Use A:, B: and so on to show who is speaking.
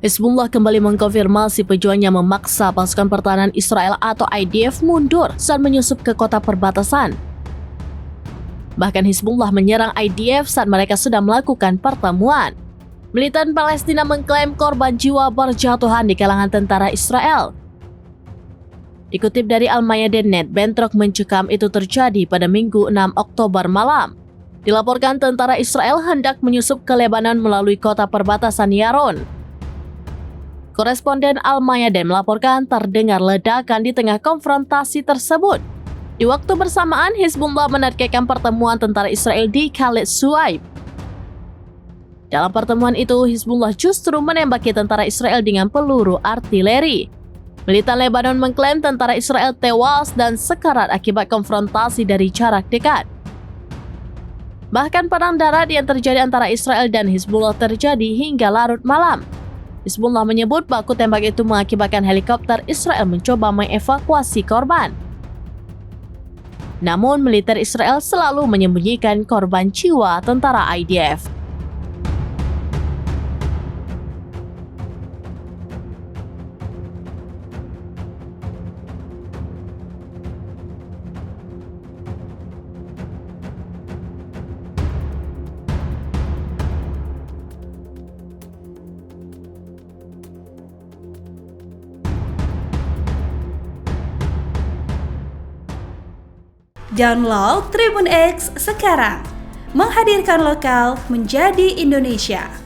A: Hizbullah kembali mengkonfirmasi pejuangnya memaksa pasukan pertahanan Israel atau IDF mundur saat menyusup ke kota perbatasan. Bahkan Hizbullah menyerang IDF saat mereka sedang melakukan pertemuan. Militan Palestina mengklaim korban jiwa berjatuhan di kalangan tentara Israel. Dikutip dari Al-Mayadin.net, bentrok mencekam itu terjadi pada Minggu 6 Oktober malam. Dilaporkan tentara Israel hendak menyusup ke Lebanon melalui kota perbatasan Yaron. Koresponden Al-Mayadin melaporkan terdengar ledakan di tengah konfrontasi tersebut. Di waktu bersamaan, Hizbullah menargetkan pertemuan tentara Israel di Khalid Suaib. Dalam pertemuan itu, Hizbullah justru menembaki tentara Israel dengan peluru artileri. Militan Lebanon mengklaim tentara Israel tewas dan sekarat akibat konfrontasi dari jarak dekat. Bahkan perang darat yang terjadi antara Israel dan Hizbullah terjadi hingga larut malam. Hizbullah menyebut baku tembak itu mengakibatkan helikopter Israel mencoba mengevakuasi korban. Namun militer Israel selalu menyembunyikan korban jiwa tentara IDF.
B: Download Tribun X sekarang, menghadirkan lokal menjadi Indonesia.